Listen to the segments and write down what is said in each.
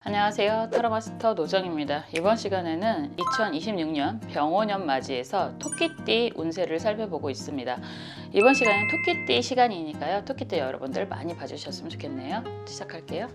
안녕하세요. 타로마스터 노정입니다. 이번 시간에는 2026년 병오년 맞이해서 토끼띠 운세를 살펴보고 있습니다. 이번 시간은 토끼띠 시간이니까요. 토끼띠 여러분들 많이 봐주셨으면 좋겠네요. 시작할게요.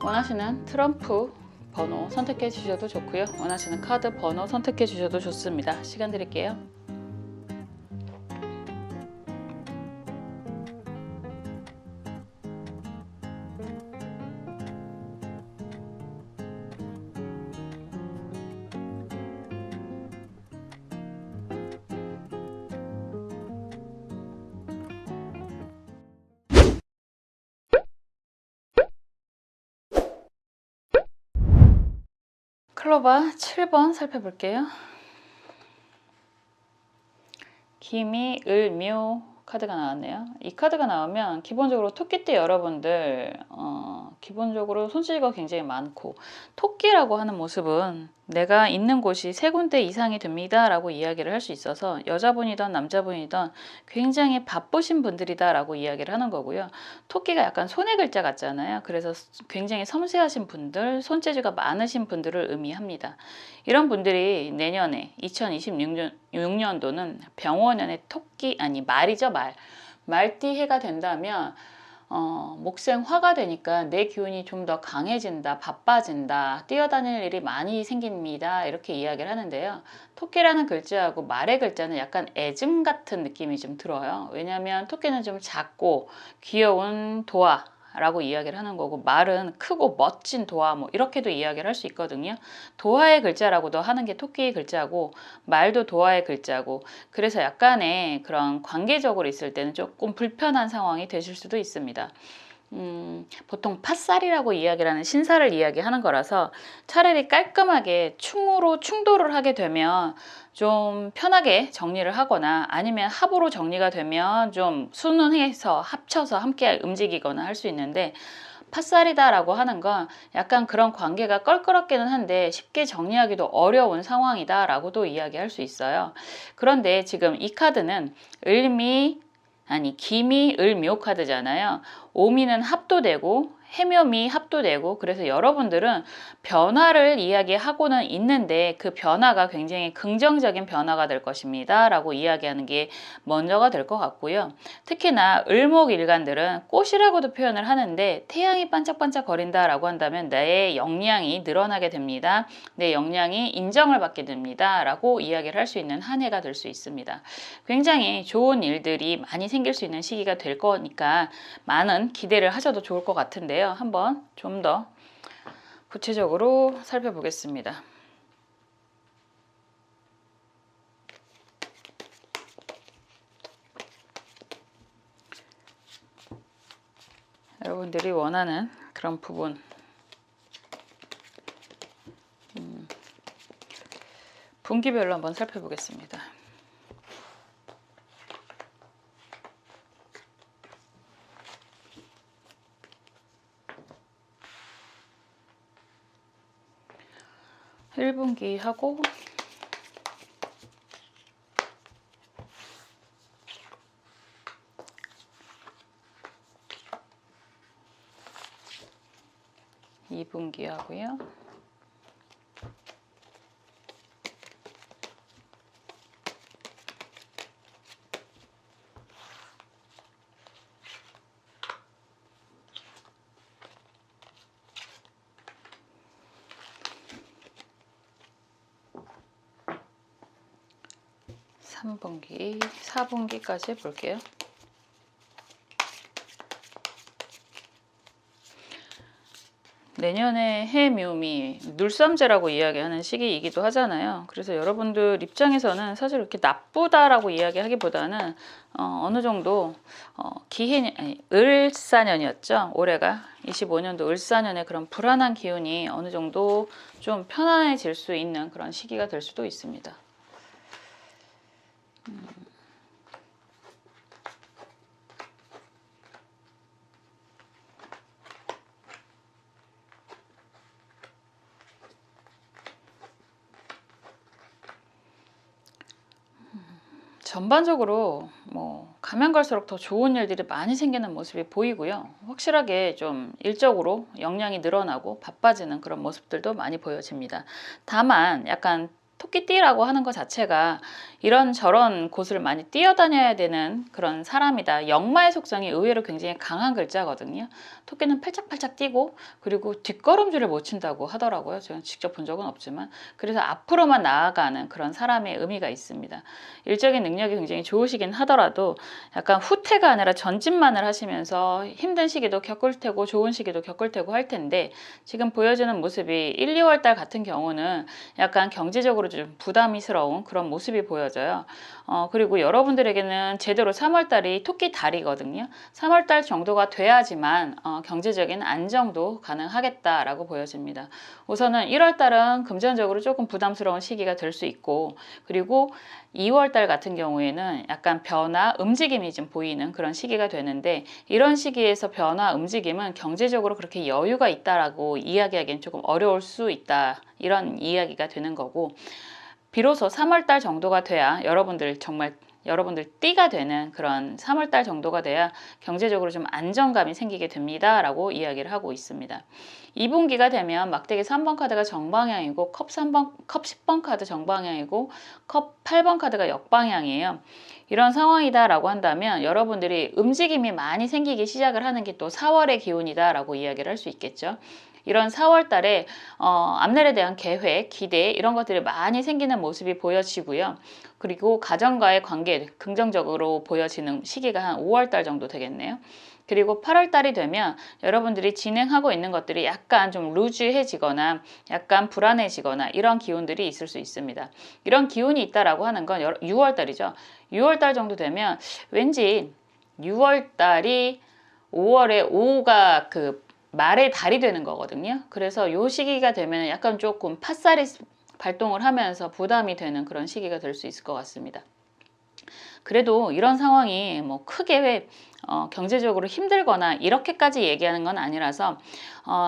원하시는 트럼프 번호 선택해 주셔도 좋고요. 원하시는 카드 번호 선택해 주셔도 좋습니다. 시간 드릴게요. 클로바 7번 살펴볼게요. 기미, 을, 묘 카드가 나왔네요. 이 카드가 나오면 기본적으로 토끼띠 여러분들 기본적으로 손실가 굉장히 많고, 토끼라고 하는 모습은 내가 있는 곳이 3군데 이상이 됩니다 라고 이야기를 할 수 있어서 여자분이든 남자분이든 굉장히 바쁘신 분들이다 라고 이야기를 하는 거고요. 토끼가 약간 손의 글자 같잖아요. 그래서 굉장히 섬세하신 분들, 손재주가 많으신 분들을 의미합니다. 이런 분들이 내년에 2026년도는 병원년의 토끼, 아니 말이죠, 말띠해가 된다면 목생화가 되니까 내 기운이 좀 더 강해진다, 바빠진다, 뛰어다닐 일이 많이 생깁니다 이렇게 이야기를 하는데요. 토끼라는 글자하고 말의 글자는 약간 애증 같은 느낌이 좀 들어요. 왜냐하면 토끼는 좀 작고 귀여운 도화 라고 이야기를 하는 거고, 말은 크고 멋진 도화, 뭐 이렇게도 이야기를 할 수 있거든요. 도화의 글자라고도 하는 게 토끼의 글자고, 말도 도화의 글자고, 그래서 약간의 그런 관계적으로 있을 때는 조금 불편한 상황이 되실 수도 있습니다. 보통 팥살이라고 이야기를 하는 신사를 이야기하는 거라서 차라리 깔끔하게 충으로 충돌을 하게 되면 좀 편하게 정리를 하거나, 아니면 합으로 정리가 되면 좀 순응해서 합쳐서 함께 움직이거나 할 수 있는데, 팥살이다 라고 하는 건 약간 그런 관계가 껄끄럽기는 한데 쉽게 정리하기도 어려운 상황이다 라고도 이야기할 수 있어요. 그런데 지금 이 카드는 기미, 을, 묘 카드잖아요. 오미는 합도되고 해묘미 합도되고, 그래서 여러분들은 변화를 이야기하고는 있는데 그 변화가 굉장히 긍정적인 변화가 될 것입니다 라고 이야기하는 게 먼저가 될 것 같고요. 특히나 을목일간들은 꽃이라고도 표현을 하는데, 태양이 반짝반짝 거린다 라고 한다면 내 역량이 늘어나게 됩니다. 내 역량이 인정을 받게 됩니다 라고 이야기를 할 수 있는 한 해가 될 수 있습니다. 굉장히 좋은 일들이 많이 생길 수 있는 시기가 될 거니까 많은 기대를 하셔도 좋을 것 같은데요. 한번 좀 더 구체적으로 살펴보겠습니다. 여러분들이 원하는 그런 부분, 분기별로 한번 살펴보겠습니다. (1분기) 하고 2분기 하고요. 3분기, 4분기까지 볼게요. 내년에 해묘미 눌삼재라고 이야기하는 시기이기도 하잖아요. 그래서 여러분들 입장에서는 사실 이렇게 나쁘다라고 이야기하기보다는 어느 정도 기해 아니, 을사년이었죠. 올해가 25년도 을사년의 그런 불안한 기운이 어느 정도 좀 편안해질 수 있는 그런 시기가 될 수도 있습니다. 전반적으로 뭐 가면 갈수록 더 좋은 일들이 많이 생기는 모습이 보이고요. 확실하게 좀 일적으로 역량이 늘어나고 바빠지는 그런 모습들도 많이 보여집니다. 다만 약간 토끼띠라고 하는 것 자체가 이런저런 곳을 많이 뛰어다녀야 되는 그런 사람이다. 역마의 속성이 의외로 굉장히 강한 글자거든요. 토끼는 팔짝팔짝 뛰고 그리고 뒷걸음질을 못 친다고 하더라고요. 제가 직접 본 적은 없지만 그래서 앞으로만 나아가는 그런 사람의 의미가 있습니다. 일적인 능력이 굉장히 좋으시긴 하더라도 약간 후퇴가 아니라 전진만을 하시면서 힘든 시기도 겪을 테고 좋은 시기도 겪을 테고 할 텐데 지금 보여지는 모습이 1, 2월 달 같은 경우는 약간 경제적으로 좀 부담스러운 그런 모습이 보여져요. 그리고 여러분들에게는 제대로 3월 달이 토끼 달이거든요. 3월 달 정도가 돼야지만 경제적인 안정도 가능하겠다라고 보여집니다. 우선은 1월 달은 금전적으로 조금 부담스러운 시기가 될 수 있고 그리고 2월 달 같은 경우에는 약간 변화, 움직임이 좀 보이는 그런 시기가 되는데 이런 시기에서 변화, 움직임은 경제적으로 그렇게 여유가 있다라고 이야기하기엔 조금 어려울 수 있다. 이런 이야기가 되는 거고 비로소 3월 달 정도가 돼야 여러분들 띠가 되는 그런 3월 달 정도가 돼야 경제적으로 좀 안정감이 생기게 됩니다. 라고 이야기를 하고 있습니다. 2분기가 되면 막대기 3번 카드가 정방향이고 컵 10번 카드 정방향이고 컵 8번 카드가 역방향이에요. 이런 상황이다 라고 한다면 여러분들이 움직임이 많이 생기기 시작을 하는 게 또 4월의 기운이다 라고 이야기를 할 수 있겠죠. 이런 4월 달에 앞날에 대한 계획, 기대 이런 것들이 많이 생기는 모습이 보여지고요. 그리고 가정과의 관계 긍정적으로 보여지는 시기가 한 5월 달 정도 되겠네요. 그리고 8월 달이 되면 여러분들이 진행하고 있는 것들이 약간 좀 루즈해지거나 약간 불안해지거나 이런 기운들이 있을 수 있습니다. 이런 기운이 있다라고 하는 건 6월 달이죠. 6월 달 정도 되면 왠지 6월 달이 5월에 5가 그 말의 달이 되는 거거든요. 그래서 이 시기가 되면 약간 조금 팥살이 발동을 하면서 부담이 되는 그런 시기가 될 수 있을 것 같습니다. 그래도 이런 상황이 뭐 크게 경제적으로 힘들거나 이렇게까지 얘기하는 건 아니라서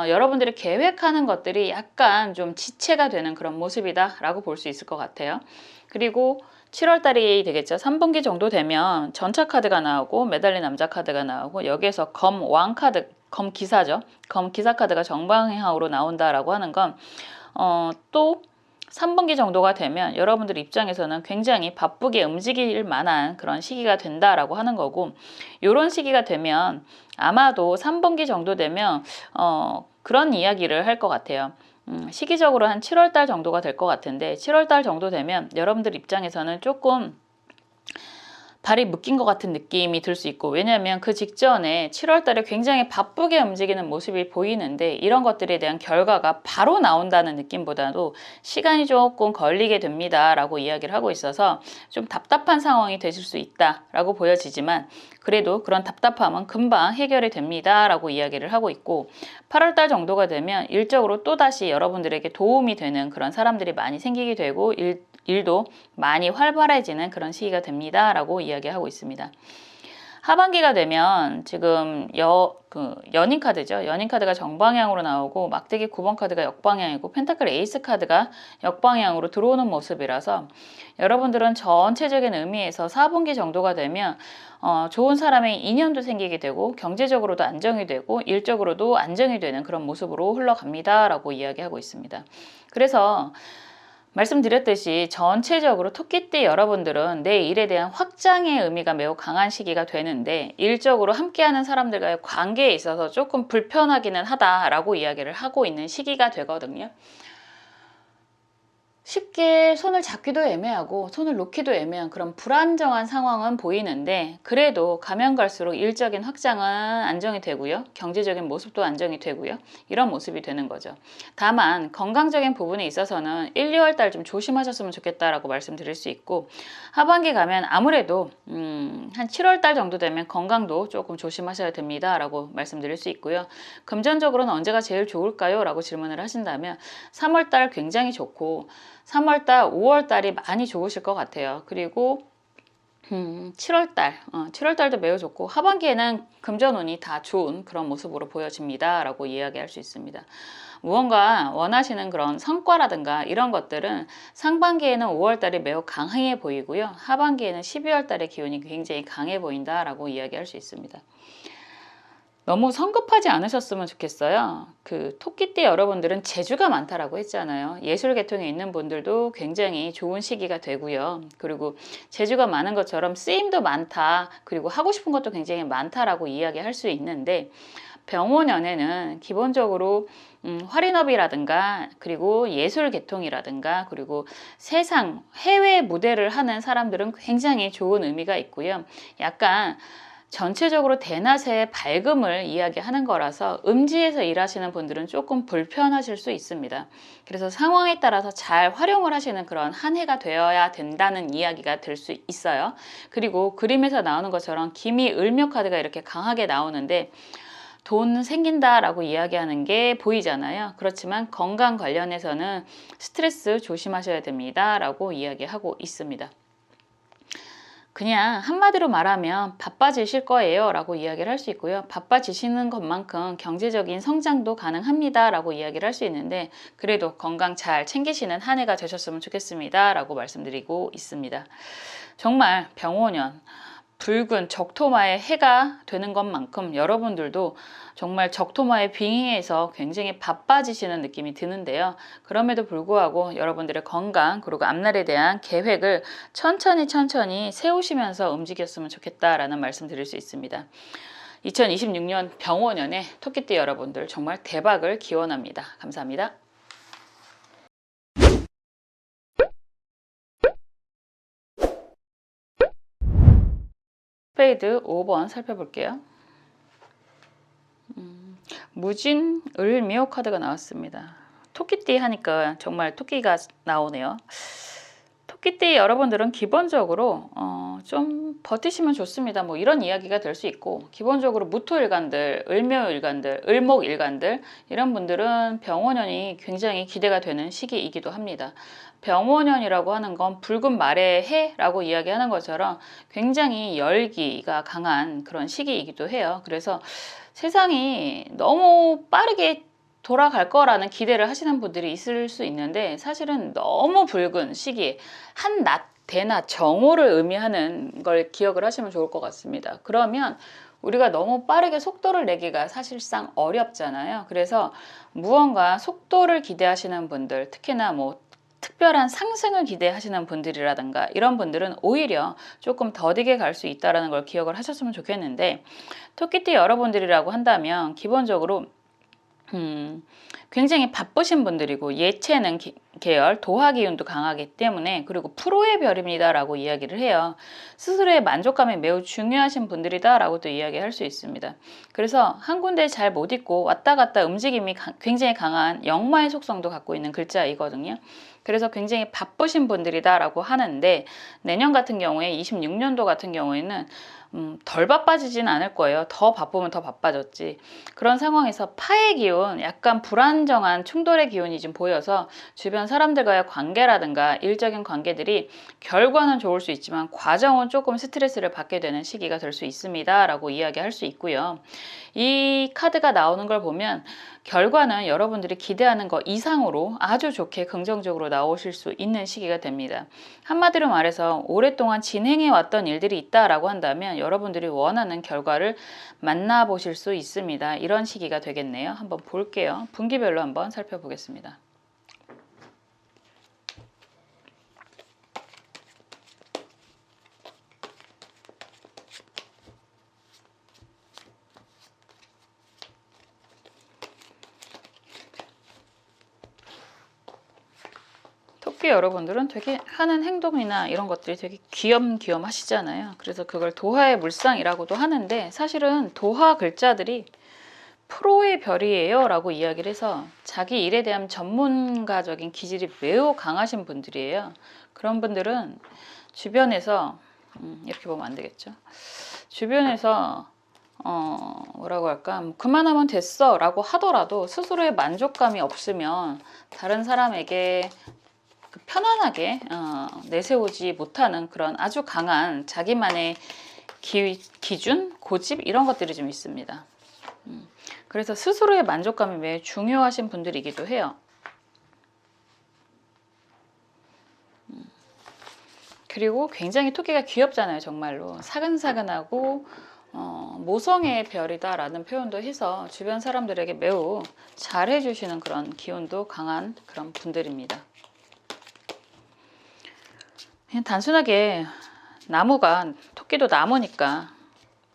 여러분들이 계획하는 것들이 약간 좀 지체가 되는 그런 모습이다 라고 볼 수 있을 것 같아요. 그리고 7월 달이 되겠죠. 3분기 정도 되면 전차 카드가 나오고 매달린 남자 카드가 나오고 여기에서 검 왕 카드, 검 기사죠. 검 기사 카드가 정방향으로 나온다라고 하는 건 또 3분기 정도가 되면 여러분들 입장에서는 굉장히 바쁘게 움직일 만한 그런 시기가 된다라고 하는 거고 이런 시기가 되면 아마도 3분기 정도 되면 그런 이야기를 할 것 같아요. 시기적으로 한 7월 달 정도가 될 것 같은데 7월 달 정도 되면 여러분들 입장에서는 조금 발이 묶인 것 같은 느낌이 들 수 있고 왜냐하면 그 직전에 7월 달에 굉장히 바쁘게 움직이는 모습이 보이는데 이런 것들에 대한 결과가 바로 나온다는 느낌보다도 시간이 조금 걸리게 됩니다 라고 이야기를 하고 있어서 좀 답답한 상황이 되실 수 있다 라고 보여지지만 그래도 그런 답답함은 금방 해결이 됩니다 라고 이야기를 하고 있고 8월 달 정도가 되면 일적으로 또다시 여러분들에게 도움이 되는 그런 사람들이 많이 생기게 되고 일도 많이 활발해지는 그런 시기가 됩니다 라고 이야기하고 있습니다. 하반기가 되면 지금 연인 카드죠. 연인 카드가 정방향으로 나오고 막대기 9번 카드가 역방향이고 펜타클 에이스 카드가 역방향으로 들어오는 모습이라서 여러분들은 전체적인 의미에서 4분기 정도가 되면 좋은 사람의 인연도 생기게 되고 경제적으로도 안정이 되고 일적으로도 안정이 되는 그런 모습으로 흘러갑니다 라고 이야기하고 있습니다. 그래서 말씀드렸듯이 전체적으로 토끼띠 여러분들은 내 일에 대한 확장의 의미가 매우 강한 시기가 되는데 일적으로 함께하는 사람들과의 관계에 있어서 조금 불편하기는 하다라고 이야기를 하고 있는 시기가 되거든요. 쉽게 손을 잡기도 애매하고 손을 놓기도 애매한 그런 불안정한 상황은 보이는데, 그래도 가면 갈수록 일적인 확장은 안정이 되고요. 경제적인 모습도 안정이 되고요. 이런 모습이 되는 거죠. 다만 건강적인 부분에 있어서는 1, 2월 달 좀 조심하셨으면 좋겠다라고 말씀드릴 수 있고, 하반기 가면 아무래도 한 7월 달 정도 되면 건강도 조금 조심하셔야 됩니다 라고 말씀드릴 수 있고요. 금전적으로는 언제가 제일 좋을까요? 라고 질문을 하신다면 3월 달 굉장히 좋고, 3월달, 5월달이 많이 좋으실 것 같아요. 그리고 7월달도 매우 좋고, 하반기에는 금전운이 다 좋은 그런 모습으로 보여집니다 라고 이야기할 수 있습니다. 무언가 원하시는 그런 성과라든가 이런 것들은 상반기에는 5월달이 매우 강해 보이고요. 하반기에는 12월달의 기운이 굉장히 강해 보인다라고 이야기할 수 있습니다. 너무 성급하지 않으셨으면 좋겠어요. 그 토끼띠 여러분들은 재주가 많다라고 했잖아요. 예술 계통에 있는 분들도 굉장히 좋은 시기가 되고요. 그리고 재주가 많은 것처럼 쓰임도 많다. 그리고 하고 싶은 것도 굉장히 많다라고 이야기할 수 있는데, 병오년에는 기본적으로 활인업이라든가 그리고 예술 계통이라든가 그리고 세상 해외 무대를 하는 사람들은 굉장히 좋은 의미가 있고요. 약간 전체적으로 대낮의 밝음을 이야기하는 거라서 음지에서 일하시는 분들은 조금 불편하실 수 있습니다. 그래서 상황에 따라서 잘 활용을 하시는 그런 한 해가 되어야 된다는 이야기가 될 수 있어요. 그리고 그림에서 나오는 것처럼 기미 을묘 카드가 이렇게 강하게 나오는데, 돈 생긴다라고 이야기하는 게 보이잖아요. 그렇지만 건강 관련해서는 스트레스 조심하셔야 됩니다 라고 이야기하고 있습니다. 그냥 한마디로 말하면 바빠지실 거예요 라고 이야기를 할 수 있고요. 바빠지시는 것만큼 경제적인 성장도 가능합니다 라고 이야기를 할 수 있는데, 그래도 건강 잘 챙기시는 한 해가 되셨으면 좋겠습니다 라고 말씀드리고 있습니다. 정말 병오년 붉은 적토마의 해가 되는 것만큼 여러분들도 정말 적토마의 빙의에서 굉장히 바빠지시는 느낌이 드는데요. 그럼에도 불구하고 여러분들의 건강 그리고 앞날에 대한 계획을 천천히 세우시면서 움직였으면 좋겠다라는 말씀 드릴 수 있습니다. 2026년 병오년에 토끼띠 여러분들 정말 대박을 기원합니다. 감사합니다. 스페이드 5번 살펴볼게요. 무진 을미호 카드가 나왔습니다. 토끼띠 하니까 정말 토끼가 나오네요. 토끼띠 여러분들은 기본적으로 좀 버티시면 좋습니다. 뭐 이런 이야기가 될 수 있고, 기본적으로 무토일간들, 을묘일간들, 을목일간들 이런 분들은 병오년이 굉장히 기대가 되는 시기이기도 합니다. 병오년이라고 하는 건 붉은 말의 해라고 이야기하는 것처럼 굉장히 열기가 강한 그런 시기이기도 해요. 그래서 세상이 너무 빠르게 돌아갈 거라는 기대를 하시는 분들이 있을 수 있는데, 사실은 너무 붉은 시기에 한낮, 대낮, 정오를 의미하는 걸 기억을 하시면 좋을 것 같습니다. 그러면 우리가 너무 빠르게 속도를 내기가 사실상 어렵잖아요. 그래서 무언가 속도를 기대하시는 분들, 특히나 뭐 특별한 상승을 기대하시는 분들이라든가 이런 분들은 오히려 조금 더디게 갈 수 있다는 걸 기억을 하셨으면 좋겠는데, 토끼띠 여러분들이라고 한다면 기본적으로 굉장히 바쁘신 분들이고 예체능 계열, 도화 기운도 강하기 때문에, 그리고 프로의 별입니다라고 이야기를 해요. 스스로의 만족감이 매우 중요하신 분들이다라고 또 이야기할 수 있습니다. 그래서 한 군데 잘 못 있고 왔다 갔다 움직임이 굉장히 강한 역마의 속성도 갖고 있는 글자이거든요. 그래서 굉장히 바쁘신 분들이다라고 하는데, 내년 같은 경우에 26년도 같은 경우에는 덜 바빠지진 않을 거예요. 더 바쁘면 더 바빠졌지. 그런 상황에서 파의 기운, 약간 불안정한 충돌의 기운이 좀 보여서 주변 사람들과의 관계라든가 일적인 관계들이 결과는 좋을 수 있지만 과정은 조금 스트레스를 받게 되는 시기가 될 수 있습니다 라고 이야기할 수 있고요. 이 카드가 나오는 걸 보면 결과는 여러분들이 기대하는 것 이상으로 아주 좋게 긍정적으로 나오실 수 있는 시기가 됩니다. 한마디로 말해서 오랫동안 진행해 왔던 일들이 있다라고 한다면 여러분들이 원하는 결과를 만나보실 수 있습니다. 이런 시기가 되겠네요. 한번 볼게요. 분기별로 한번 살펴보겠습니다. 토끼 여러분들은 되게 하는 행동이나 이런 것들이 되게 귀염귀염 하시잖아요. 그래서 그걸 도화의 물상이라고도 하는데 사실은 도화 글자들이 프로의 별이에요 라고 이야기를 해서 자기 일에 대한 전문가적인 기질이 매우 강하신 분들이에요. 그런 분들은 주변에서 이렇게 보면 안 되겠죠. 주변에서 뭐라고 할까, 뭐 그만하면 됐어 라고 하더라도 스스로의 만족감이 없으면 다른 사람에게 편안하게 내세우지 못하는 그런 아주 강한 자기만의 기준, 고집 이런 것들이 좀 있습니다. 그래서 스스로의 만족감이 매우 중요하신 분들이기도 해요. 그리고 굉장히 토끼가 귀엽잖아요. 정말로 사근사근하고 모성애의 별이다 라는 표현도 해서 주변 사람들에게 매우 잘해주시는 그런 기운도 강한 그런 분들입니다. 그냥 단순하게 나무가, 토끼도 나무니까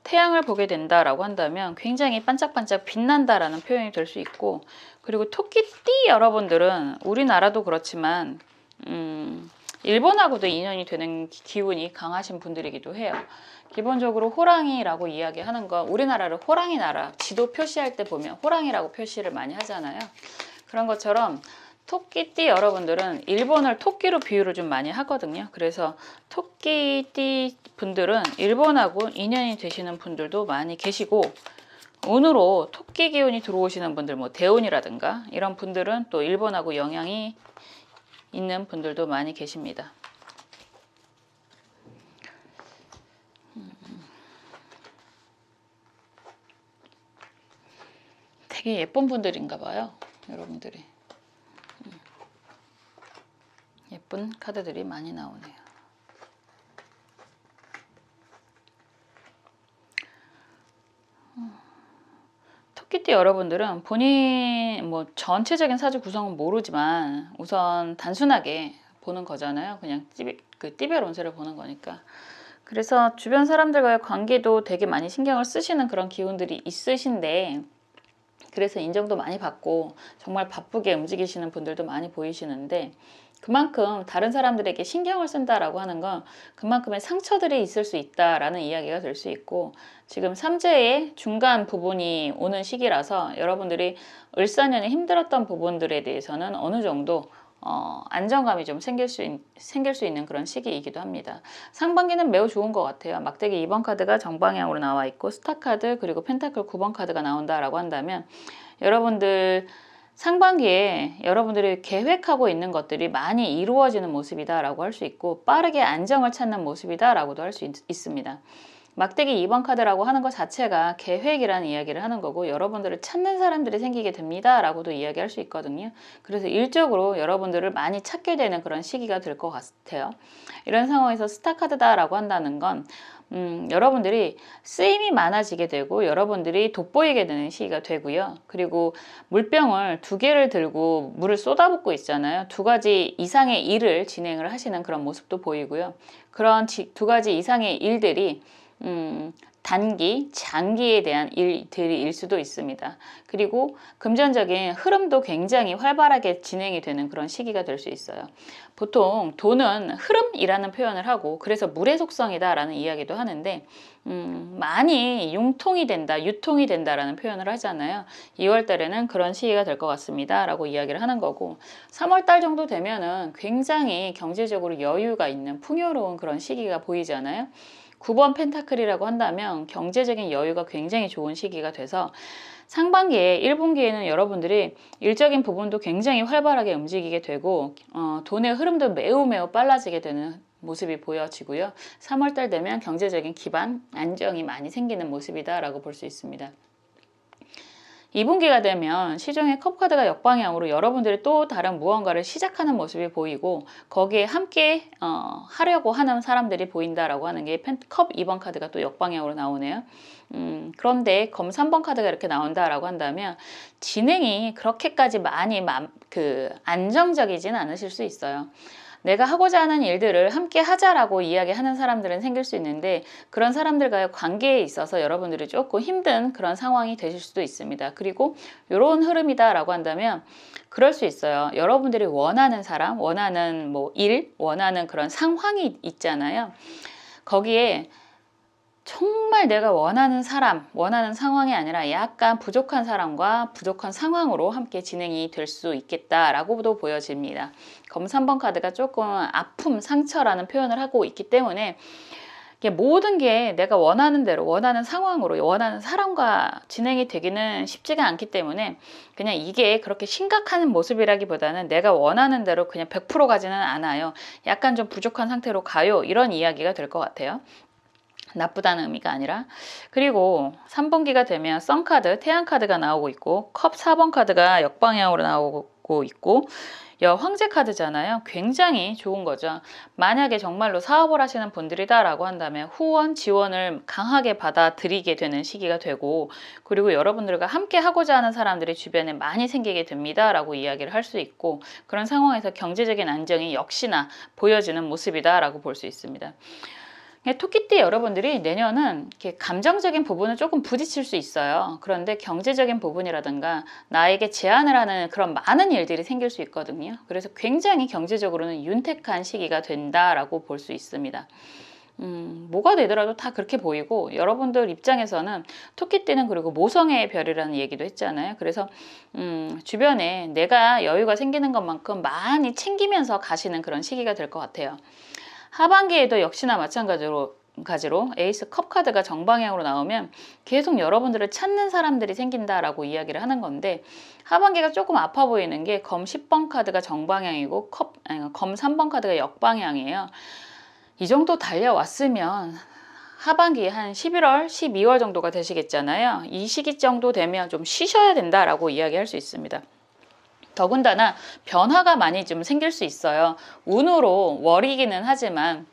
태양을 보게 된다라고 한다면 굉장히 반짝반짝 빛난다라는 표현이 될 수 있고, 그리고 토끼띠 여러분들은 우리나라도 그렇지만 일본하고도 인연이 되는 기운이 강하신 분들이기도 해요. 기본적으로 호랑이라고 이야기하는 건, 우리나라를 호랑이 나라, 지도 표시할 때 보면 호랑이라고 표시를 많이 하잖아요. 그런 것처럼 토끼띠 여러분들은 일본을 토끼로 비유를 좀 많이 하거든요. 그래서 토끼띠 분들은 일본하고 인연이 되시는 분들도 많이 계시고, 운으로 토끼 기운이 들어오시는 분들, 뭐 대운이라든가 이런 분들은 또 일본하고 영향이 있는 분들도 많이 계십니다. 되게 예쁜 분들인가 봐요, 여러분들이. 예쁜 카드들이 많이 나오네요. 토끼띠 여러분들은 본인 뭐 전체적인 사주 구성은 모르지만 우선 단순하게 보는 거잖아요. 그냥 띠별 운세를 보는 거니까. 그래서 주변 사람들과의 관계도 되게 많이 신경을 쓰시는 그런 기운들이 있으신데, 그래서 인정도 많이 받고 정말 바쁘게 움직이시는 분들도 많이 보이시는데, 그만큼 다른 사람들에게 신경을 쓴다라고 하는 건 그만큼의 상처들이 있을 수 있다라는 이야기가 될 수 있고, 지금 삼재의 중간 부분이 오는 시기라서 여러분들이 을사년에 힘들었던 부분들에 대해서는 어느 정도 안정감이 좀 생길 수 있는 그런 시기이기도 합니다. 상반기는 매우 좋은 것 같아요. 막대기 2번 카드가 정방향으로 나와 있고 스타 카드 그리고 펜타클 9번 카드가 나온다라고 한다면, 여러분들 상반기에 여러분들이 계획하고 있는 것들이 많이 이루어지는 모습이다라고 할 수 있고, 빠르게 안정을 찾는 모습이다라고도 할 수 있습니다. 막대기 2번 카드라고 하는 것 자체가 계획이라는 이야기를 하는 거고, 여러분들을 찾는 사람들이 생기게 됩니다 라고도 이야기할 수 있거든요. 그래서 일적으로 여러분들을 많이 찾게 되는 그런 시기가 될 것 같아요. 이런 상황에서 스타 카드다 라고 한다는 건 여러분들이 쓰임이 많아지게 되고 여러분들이 돋보이게 되는 시기가 되고요. 그리고 물병을 2개를 들고 물을 쏟아붓고 있잖아요. 2가지 이상의 일을 진행을 하시는 그런 모습도 보이고요. 그런 2가지 이상의 일들이 단기, 장기에 대한 일들일 수도 있습니다. 그리고 금전적인 흐름도 굉장히 활발하게 진행이 되는 그런 시기가 될 수 있어요. 보통 돈은 흐름이라는 표현을 하고, 그래서 물의 속성이다 라는 이야기도 하는데, 많이 융통이 된다, 유통이 된다라는 표현을 하잖아요. 2월 달에는 그런 시기가 될 것 같습니다 라고 이야기를 하는 거고, 3월 달 정도 되면은 굉장히 경제적으로 여유가 있는 풍요로운 그런 시기가 보이잖아요. 9번 펜타클이라고 한다면 경제적인 여유가 굉장히 좋은 시기가 돼서 상반기에 1분기에는 여러분들이 일적인 부분도 굉장히 활발하게 움직이게 되고 돈의 흐름도 매우 빨라지게 되는 모습이 보여지고요. 3월달 되면 경제적인 기반, 안정이 많이 생기는 모습이다라고 볼 수 있습니다. 2분기가 되면 시중의 컵카드가 역방향으로 여러분들이 또 다른 무언가를 시작하는 모습이 보이고, 거기에 함께 하려고 하는 사람들이 보인다라고 하는 게 컵 2번 카드가 또 역방향으로 나오네요. 그런데 검 3번 카드가 이렇게 나온다라고 한다면 진행이 그렇게까지 많이 안정적이진 않으실 수 있어요. 내가 하고자 하는 일들을 함께 하자라고 이야기하는 사람들은 생길 수 있는데 그런 사람들과의 관계에 있어서 여러분들이 조금 힘든 그런 상황이 되실 수도 있습니다. 그리고 이런 흐름이다라고 한다면 그럴 수 있어요. 여러분들이 원하는 사람, 원하는 뭐 일, 원하는 그런 상황이 있잖아요. 거기에 정말 내가 원하는 사람, 원하는 상황이 아니라 약간 부족한 사람과 부족한 상황으로 함께 진행이 될 수 있겠다라고도 보여집니다. 검 3번 카드가 조금 아픔, 상처라는 표현을 하고 있기 때문에 모든 게 내가 원하는 대로, 원하는 상황으로, 원하는 사람과 진행이 되기는 쉽지가 않기 때문에 그냥 이게 그렇게 심각한 모습이라기보다는 내가 원하는 대로 그냥 100% 가지는 않아요. 약간 좀 부족한 상태로 가요. 이런 이야기가 될 것 같아요. 나쁘다는 의미가 아니라. 그리고 3분기가 되면 썬카드, 태양카드가 나오고 있고 컵 4번 카드가 역방향으로 나오고 있고 황제 카드잖아요. 굉장히 좋은 거죠. 만약에 정말로 사업을 하시는 분들이다 라고 한다면 후원, 지원을 강하게 받아들이게 되는 시기가 되고 그리고 여러분들과 함께 하고자 하는 사람들이 주변에 많이 생기게 됩니다 라고 이야기를 할 수 있고 그런 상황에서 경제적인 안정이 역시나 보여지는 모습이다 라고 볼 수 있습니다. 토끼띠 여러분들이 내년은 이렇게 감정적인 부분을 조금 부딪힐 수 있어요. 그런데 경제적인 부분이라든가 나에게 제안을 하는 그런 많은 일들이 생길 수 있거든요. 그래서 굉장히 경제적으로는 윤택한 시기가 된다라고 볼 수 있습니다. 뭐가 되더라도 다 그렇게 보이고 여러분들 입장에서는 토끼띠는 그리고 모성애의 별이라는 얘기도 했잖아요. 그래서 주변에 내가 여유가 생기는 것만큼 많이 챙기면서 가시는 그런 시기가 될 것 같아요. 하반기에도 역시나 마찬가지로 에이스 컵 카드가 정방향으로 나오면 계속 여러분들을 찾는 사람들이 생긴다라고 이야기를 하는 건데 하반기가 조금 아파 보이는 게 검 10번 카드가 정방향이고 검 3번 카드가 역방향이에요. 이 정도 달려왔으면 하반기 한 11월, 12월 정도가 되시겠잖아요. 이 시기 정도 되면 좀 쉬셔야 된다라고 이야기할 수 있습니다. 더군다나 변화가 많이 좀 생길 수 있어요. 운으로 월이기는 하지만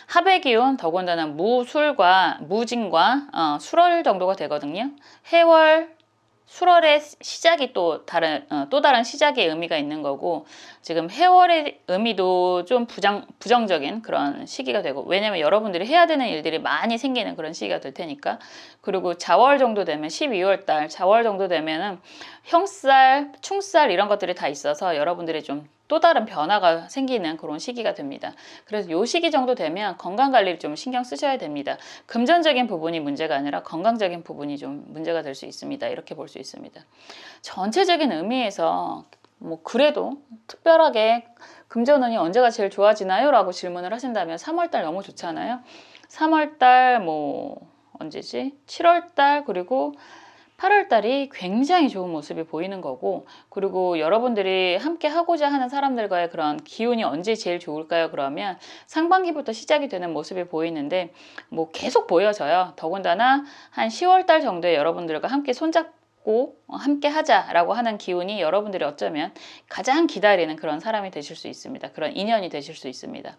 합의 기운 더군다나 무술과 무진과 술월 정도가 되거든요. 해월, 술월의 시작이 또 다른 시작의 의미가 있는 거고 지금 해월의 의미도 좀 부정적인 그런 시기가 되고 왜냐면 여러분들이 해야 되는 일들이 많이 생기는 그런 시기가 될 테니까 그리고 자월 정도 되면 12월 달 자월 정도 되면은 형살, 충살 이런 것들이 다 있어서 여러분들이 좀 또 다른 변화가 생기는 그런 시기가 됩니다. 그래서 이 시기 정도 되면 건강관리를 좀 신경 쓰셔야 됩니다. 금전적인 부분이 문제가 아니라 건강적인 부분이 좀 문제가 될 수 있습니다. 이렇게 볼 수 있습니다. 전체적인 의미에서 뭐 그래도 특별하게 금전운이 언제가 제일 좋아지나요? 라고 질문을 하신다면 3월달 너무 좋잖아요. 3월달 뭐 언제지? 7월달 그리고 8월달이 굉장히 좋은 모습이 보이는 거고 그리고 여러분들이 함께 하고자 하는 사람들과의 그런 기운이 언제 제일 좋을까요? 그러면 상반기부터 시작이 되는 모습이 보이는데 뭐 계속 보여져요. 더군다나 한 10월달 정도에 여러분들과 함께 손잡고 함께 하자라고 하는 기운이 여러분들이 어쩌면 가장 기다리는 그런 사람이 되실 수 있습니다. 그런 인연이 되실 수 있습니다.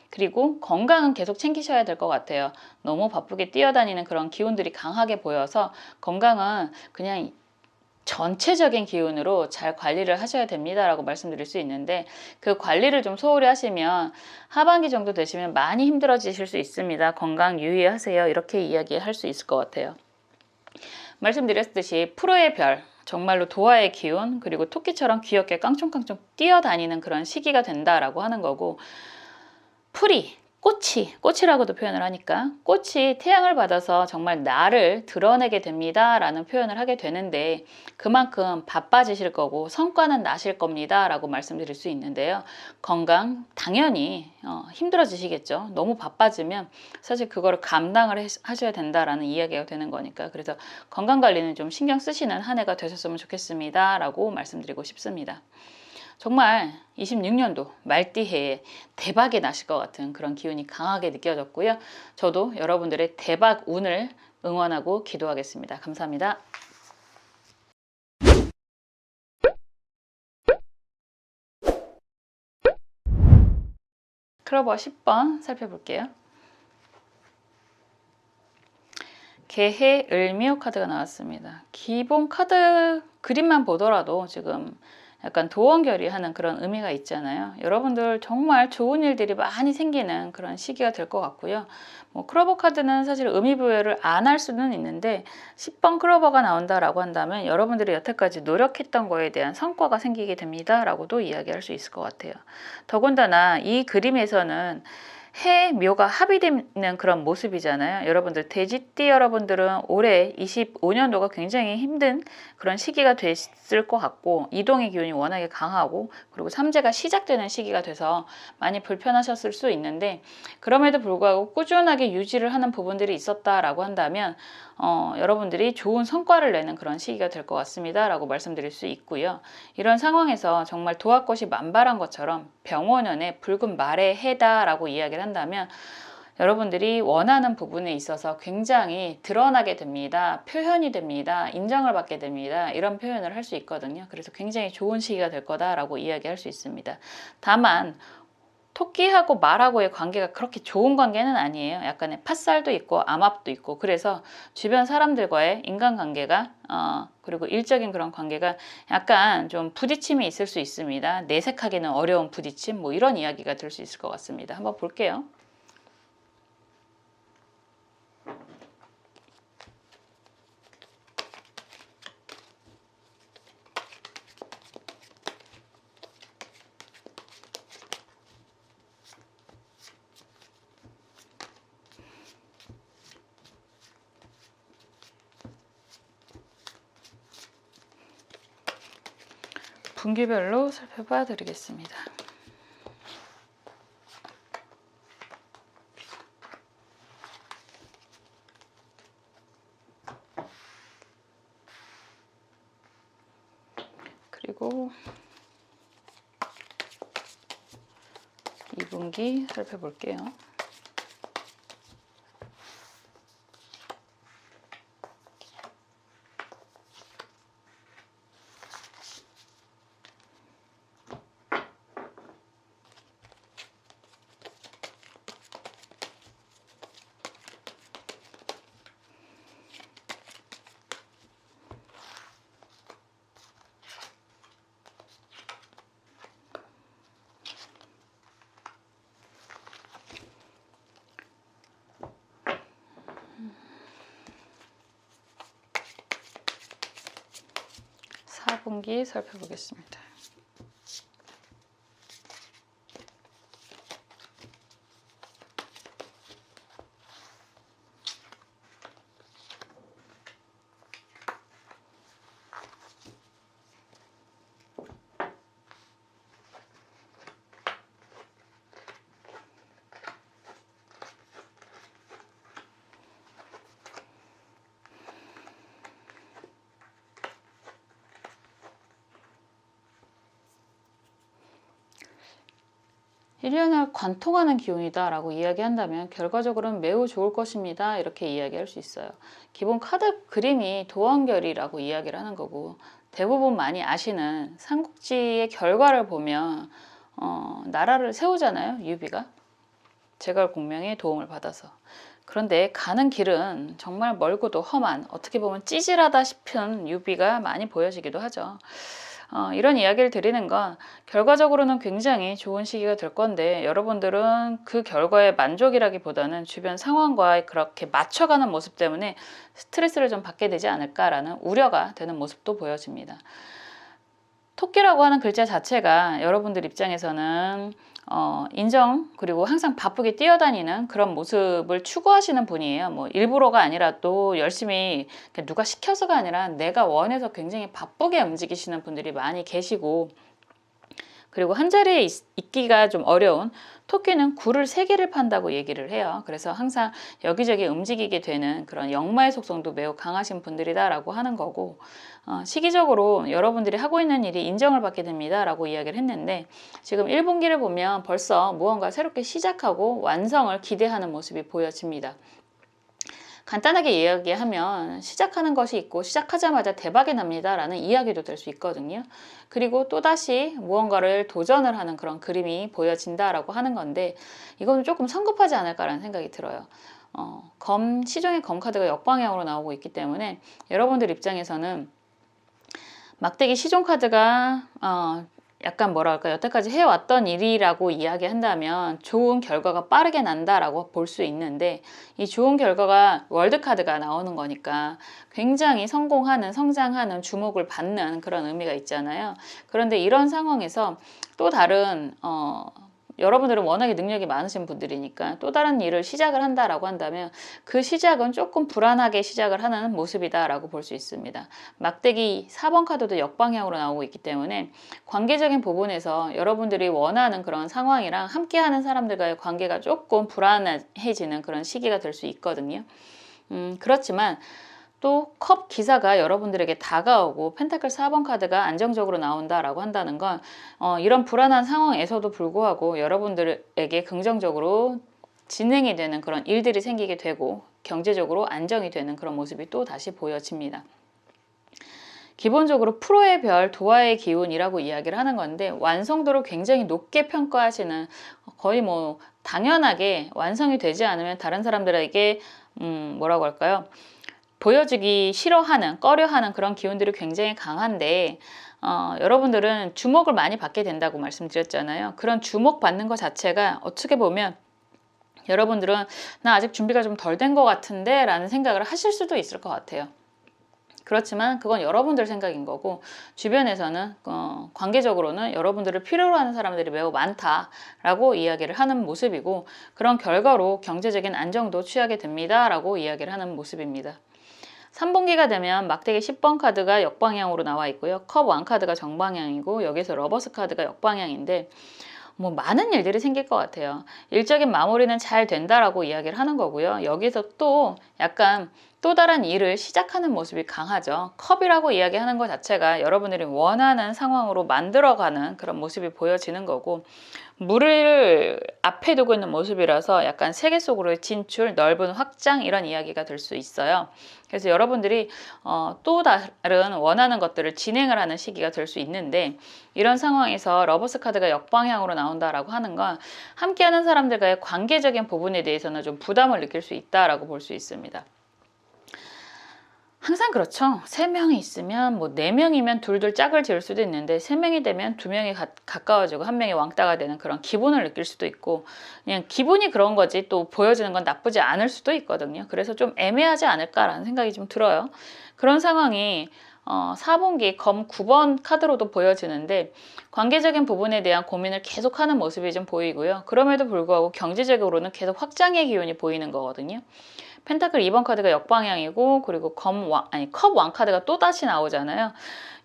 그리고 건강은 계속 챙기셔야 될 것 같아요. 너무 바쁘게 뛰어다니는 그런 기운들이 강하게 보여서 건강은 그냥 전체적인 기운으로 잘 관리를 하셔야 됩니다라고 말씀드릴 수 있는데 그 관리를 좀 소홀히 하시면 하반기 정도 되시면 많이 힘들어지실 수 있습니다. 건강 유의하세요. 이렇게 이야기할 수 있을 것 같아요. 말씀드렸듯이 프로의 별 정말로 도화의 기운 그리고 토끼처럼 귀엽게 깡총깡총 뛰어다니는 그런 시기가 된다라고 하는 거고 풀이, 꽃이라고도 표현을 하니까 꽃이 태양을 받아서 정말 나를 드러내게 됩니다 라는 표현을 하게 되는데 그만큼 바빠지실 거고 성과는 나실 겁니다 라고 말씀드릴 수 있는데요. 건강 당연히 힘들어지시겠죠. 너무 바빠지면 사실 그거를 감당을 하셔야 된다라는 이야기가 되는 거니까 그래서 건강관리는 좀 신경 쓰시는 한 해가 되셨으면 좋겠습니다 라고 말씀드리고 싶습니다. 정말 26년도 말띠해에 대박이 나실 것 같은 그런 기운이 강하게 느껴졌고요. 저도 여러분들의 대박 운을 응원하고 기도하겠습니다. 감사합니다. 클로버 10번 살펴볼게요. 개해, 을묘 카드가 나왔습니다. 기본 카드 그림만 보더라도 지금 약간 도원결의하는 그런 의미가 있잖아요. 여러분들 정말 좋은 일들이 많이 생기는 그런 시기가 될 것 같고요. 뭐 클로버 카드는 사실 의미부여를 안 할 수는 있는데 10번 클로버가 나온다라고 한다면 여러분들이 여태까지 노력했던 거에 대한 성과가 생기게 됩니다 라고도 이야기할 수 있을 것 같아요. 더군다나 이 그림에서는 해, 묘가 합이 되는 그런 모습이잖아요. 여러분들 돼지띠 여러분들은 올해 25년도가 굉장히 힘든 그런 시기가 됐을 것 같고 이동의 기운이 워낙에 강하고 그리고 삼재가 시작되는 시기가 돼서 많이 불편하셨을 수 있는데 그럼에도 불구하고 꾸준하게 유지를 하는 부분들이 있었다라고 한다면 여러분들이 좋은 성과를 내는 그런 시기가 될 것 같습니다 라고 말씀드릴 수 있고요. 이런 상황에서 정말 도할 것이 만발한 것처럼 병원연의 붉은 말의 해다 라고 이야기를 한다면 여러분들이 원하는 부분에 있어서 굉장히 드러나게 됩니다. 표현이 됩니다. 인정을 받게 됩니다. 이런 표현을 할 수 있거든요. 그래서 굉장히 좋은 시기가 될 거다라고 이야기할 수 있습니다. 다만 토끼하고 말하고의 관계가 그렇게 좋은 관계는 아니에요. 약간의 팥살도 있고 암압도 있고 그래서 주변 사람들과의 인간관계가 그리고 일적인 그런 관계가 약간 좀 부딪힘이 있을 수 있습니다. 내색하기는 어려운 부딪힘 뭐 이런 이야기가 될 수 있을 것 같습니다. 한번 볼게요. 분기별로 살펴봐 드리겠습니다. 그리고 2분기 살펴볼게요. 분기 살펴보겠습니다. 일년을 관통하는 기운이다 라고 이야기한다면 결과적으로는 매우 좋을 것입니다 이렇게 이야기할 수 있어요. 기본 카드 그림이 도원결이라고 이야기를 하는 거고 대부분 많이 아시는 삼국지의 결과를 보면 나라를 세우잖아요. 유비가 제갈공명의 도움을 받아서. 그런데 가는 길은 정말 멀고도 험한 어떻게 보면 찌질하다 싶은 유비가 많이 보여지기도 하죠. 이런 이야기를 드리는 건 결과적으로는 굉장히 좋은 시기가 될 건데 여러분들은 그 결과에 만족이라기보다는 주변 상황과 그렇게 맞춰가는 모습 때문에 스트레스를 좀 받게 되지 않을까라는 우려가 되는 모습도 보여집니다. 토끼라고 하는 글자 자체가 여러분들 입장에서는 인정 그리고 항상 바쁘게 뛰어다니는 그런 모습을 추구하시는 분이에요. 뭐 일부러가 아니라 또 열심히 누가 시켜서가 아니라 내가 원해서 굉장히 바쁘게 움직이시는 분들이 많이 계시고 그리고 한 자리에 있기가 좀 어려운 토끼는 굴을 3개를 판다고 얘기를 해요. 그래서 항상 여기저기 움직이게 되는 그런 역마의 속성도 매우 강하신 분들이다라고 하는 거고 시기적으로 여러분들이 하고 있는 일이 인정을 받게 됩니다 라고 이야기를 했는데 지금 1분기를 보면 벌써 무언가 새롭게 시작하고 완성을 기대하는 모습이 보여집니다. 간단하게 이야기하면 시작하는 것이 있고 시작하자마자 대박이 납니다 라는 이야기도 될 수 있거든요. 그리고 또다시 무언가를 도전을 하는 그런 그림이 보여진다라고 하는 건데 이건 조금 성급하지 않을까라는 생각이 들어요. 시종의 검 카드가 역방향으로 나오고 있기 때문에 여러분들 입장에서는 막대기 시종 카드가 약간 뭐랄까 여태까지 해왔던 일이라고 이야기한다면 좋은 결과가 빠르게 난다라고 볼 수 있는데, 이 좋은 결과가 월드 카드가 나오는 거니까 굉장히 성공하는, 성장하는, 주목을 받는 그런 의미가 있잖아요. 그런데 이런 상황에서 또 다른 여러분들은 워낙에 능력이 많으신 분들이니까 또 다른 일을 시작을 한다라고 한다면 그 시작은 조금 불안하게 시작을 하는 모습이다라고 볼 수 있습니다. 막대기 4번 카드도 역방향으로 나오고 있기 때문에 관계적인 부분에서 여러분들이 원하는 그런 상황이랑 함께하는 사람들과의 관계가 조금 불안해지는 그런 시기가 될 수 있거든요. 그렇지만 또 컵 기사가 여러분들에게 다가오고 펜타클 4번 카드가 안정적으로 나온다라고 한다는 건 이런 불안한 상황에서도 불구하고 여러분들에게 긍정적으로 진행이 되는 그런 일들이 생기게 되고 경제적으로 안정이 되는 그런 모습이 또 다시 보여집니다. 기본적으로 프로의 별, 도화의 기운이라고 이야기를 하는 건데, 완성도를 굉장히 높게 평가하시는, 거의 뭐 당연하게 완성이 되지 않으면 다른 사람들에게 뭐라고 할까요? 보여주기 싫어하는, 꺼려하는 그런 기운들이 굉장히 강한데, 여러분들은 주목을 많이 받게 된다고 말씀드렸잖아요. 그런 주목받는 것 자체가 어떻게 보면 여러분들은 나 아직 준비가 좀 덜 된 것 같은데 라는 생각을 하실 수도 있을 것 같아요. 그렇지만 그건 여러분들 생각인 거고, 주변에서는 관계적으로는 여러분들을 필요로 하는 사람들이 매우 많다라고 이야기를 하는 모습이고, 그런 결과로 경제적인 안정도 취하게 됩니다 라고 이야기를 하는 모습입니다. 3분기가 되면 막대기 10번 카드가 역방향으로 나와 있고요. 컵 왕 카드가 정방향이고, 여기서 러버스 카드가 역방향인데, 뭐 많은 일들이 생길 것 같아요. 일적인 마무리는 잘 된다라고 이야기를 하는 거고요. 여기서 또 약간 또 다른 일을 시작하는 모습이 강하죠. 컵이라고 이야기하는 것 자체가 여러분들이 원하는 상황으로 만들어가는 그런 모습이 보여지는 거고, 물을 앞에 두고 있는 모습이라서 약간 세계 속으로의 진출, 넓은 확장, 이런 이야기가 될 수 있어요. 그래서 여러분들이 또 다른 원하는 것들을 진행을 하는 시기가 될 수 있는데, 이런 상황에서 러버스 카드가 역방향으로 나온다라고 하는 건 함께하는 사람들과의 관계적인 부분에 대해서는 좀 부담을 느낄 수 있다라고 볼 수 있습니다. 항상 그렇죠. 3명이 있으면 뭐 4명이면 둘둘 짝을 지을 수도 있는데, 3명이 되면 2명이 가까워지고 1명이 왕따가 되는 그런 기분을 느낄 수도 있고, 그냥 기분이 그런 거지 또 보여지는 건 나쁘지 않을 수도 있거든요. 그래서 좀 애매하지 않을까라는 생각이 좀 들어요. 그런 상황이 4분기 검 9번 카드로도 보여지는데, 관계적인 부분에 대한 고민을 계속하는 모습이 좀 보이고요. 그럼에도 불구하고 경제적으로는 계속 확장의 기운이 보이는 거거든요. 펜타클 2번 카드가 역방향이고, 그리고 컵 왕 카드가 또 다시 나오잖아요.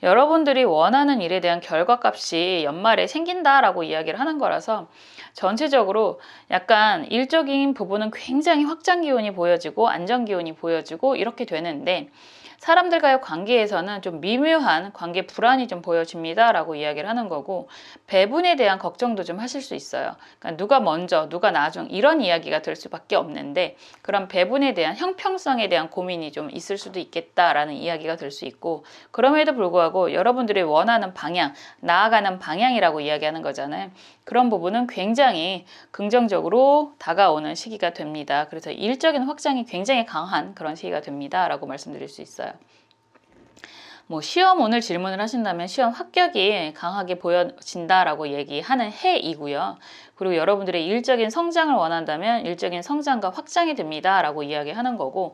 여러분들이 원하는 일에 대한 결과값이 연말에 생긴다라고 이야기를 하는 거라서, 전체적으로 약간 일적인 부분은 굉장히 확장 기운이 보여지고 안정 기운이 보여지고 이렇게 되는데, 사람들과의 관계에서는 좀 미묘한 관계 불안이 좀 보여집니다 라고 이야기를 하는 거고, 배분에 대한 걱정도 좀 하실 수 있어요. 그러니까 누가 먼저 누가 나중 이런 이야기가 될 수밖에 없는데, 그런 배분에 대한 형평성에 대한 고민이 좀 있을 수도 있겠다라는 이야기가 될 수 있고, 그럼에도 불구하고 여러분들이 원하는 방향, 나아가는 방향이라고 이야기하는 거잖아요. 그런 부분은 굉장히 긍정적으로 다가오는 시기가 됩니다. 그래서 일적인 확장이 굉장히 강한 그런 시기가 됩니다 라고 말씀드릴 수 있어요. 뭐 시험 오늘 질문을 하신다면 시험 합격이 강하게 보여진다라고 얘기하는 해이고요. 그리고 여러분들의 일적인 성장을 원한다면 일적인 성장과 확장이 됩니다라고 이야기하는 거고,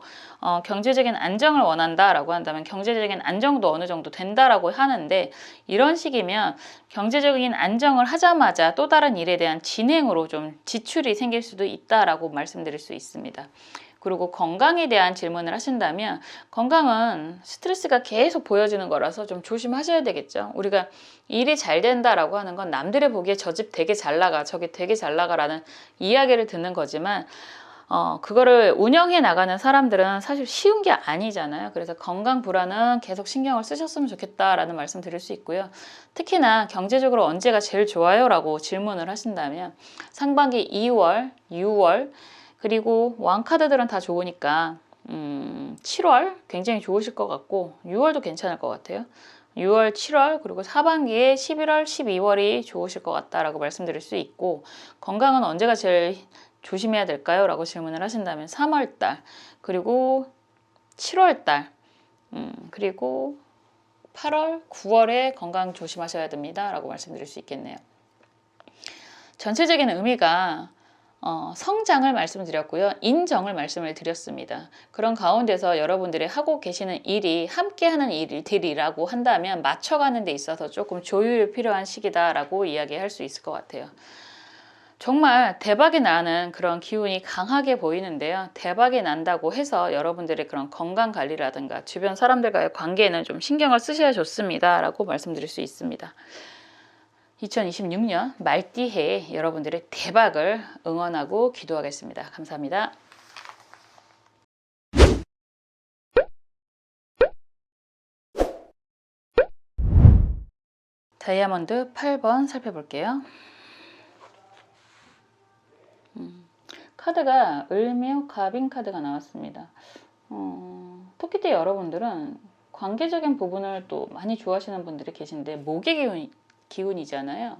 경제적인 안정을 원한다라고 한다면 경제적인 안정도 어느 정도 된다라고 하는데, 이런 식이면 경제적인 안정을 하자마자 또 다른 일에 대한 진행으로 좀 지출이 생길 수도 있다라고 말씀드릴 수 있습니다. 그리고 건강에 대한 질문을 하신다면, 건강은 스트레스가 계속 보여지는 거라서 좀 조심하셔야 되겠죠. 우리가 일이 잘 된다라고 하는 건 남들의 보기에 저 집 되게 잘 나가, 저기 되게 잘 나가라는 이야기를 듣는 거지만, 그거를 운영해 나가는 사람들은 사실 쉬운 게 아니잖아요. 그래서 건강 불안은 계속 신경을 쓰셨으면 좋겠다라는 말씀 드릴 수 있고요. 특히나 경제적으로 언제가 제일 좋아요? 라고 질문을 하신다면 상반기 2월, 6월, 그리고 왕카드들은 다 좋으니까 7월 굉장히 좋으실 것 같고, 6월도 괜찮을 것 같아요. 6월, 7월, 그리고 하반기에 11월, 12월이 좋으실 것 같다라고 말씀드릴 수 있고, 건강은 언제가 제일 조심해야 될까요? 라고 질문을 하신다면 3월달, 그리고 7월달, 그리고 8월, 9월에 건강 조심하셔야 됩니다 라고 말씀드릴 수 있겠네요. 전체적인 의미가 성장을 말씀드렸고요. 인정을 말씀을 드렸습니다. 그런 가운데서 여러분들이 하고 계시는 일이 함께하는 일들이라고 한다면 맞춰가는 데 있어서 조금 조율이 필요한 시기다라고 이야기할 수 있을 것 같아요. 정말 대박이 나는 그런 기운이 강하게 보이는데요. 대박이 난다고 해서 여러분들의 그런 건강관리라든가 주변 사람들과의 관계에는 좀 신경을 쓰셔야 좋습니다 라고 말씀드릴 수 있습니다. 2026년 말띠해에 여러분들의 대박을 응원하고 기도하겠습니다. 감사합니다. 다이아몬드 8번 살펴볼게요. 카드가 을묘 갑인 카드가 나왔습니다. 토끼띠 여러분들은 관계적인 부분을 또 많이 좋아하시는 분들이 계신데 목의 기운이잖아요.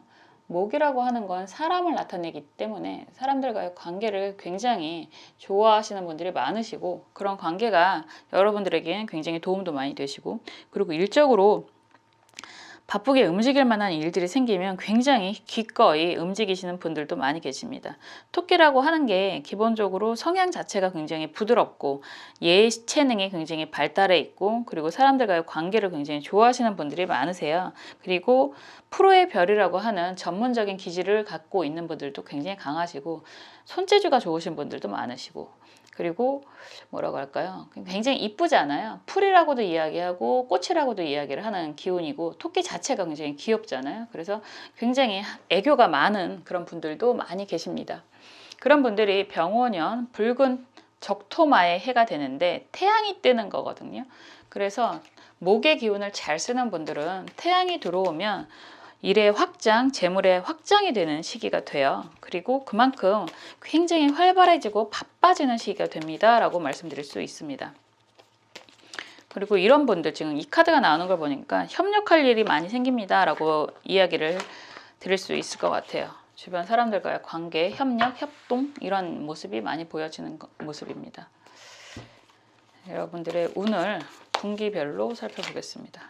목이라고 하는 건 사람을 나타내기 때문에 사람들과의 관계를 굉장히 좋아하시는 분들이 많으시고 그런 관계가 여러분들에게는 굉장히 도움도 많이 되시고 그리고 일적으로 바쁘게 움직일 만한 일들이 생기면 굉장히 기꺼이 움직이시는 분들도 많이 계십니다. 토끼라고 하는 게 기본적으로 성향 자체가 굉장히 부드럽고 예체능이 굉장히 발달해 있고 그리고 사람들과의 관계를 굉장히 좋아하시는 분들이 많으세요. 그리고 프로의 별이라고 하는 전문적인 기질을 갖고 있는 분들도 굉장히 강하시고 손재주가 좋으신 분들도 많으시고 그리고 뭐라고 할까요? 굉장히 이쁘지 않아요? 풀이라고도 이야기하고 꽃이라고도 이야기를 하는 기운이고 토끼 자체가 굉장히 귀엽잖아요. 그래서 굉장히 애교가 많은 그런 분들도 많이 계십니다. 그런 분들이 병원년 붉은 적토마의 해가 되는데 태양이 뜨는 거거든요. 그래서 목의 기운을 잘 쓰는 분들은 태양이 들어오면 일의 확장, 재물의 확장이 되는 시기가 돼요. 그리고 그만큼 굉장히 활발해지고 바빠지는 시기가 됩니다 라고 말씀드릴 수 있습니다. 그리고 이런 분들 지금 이 카드가 나오는 걸 보니까 협력할 일이 많이 생깁니다 라고 이야기를 드릴 수 있을 것 같아요. 주변 사람들과의 관계, 협력, 협동 이런 모습이 많이 보여지는 모습입니다. 여러분들의 운을 분기별로 살펴보겠습니다.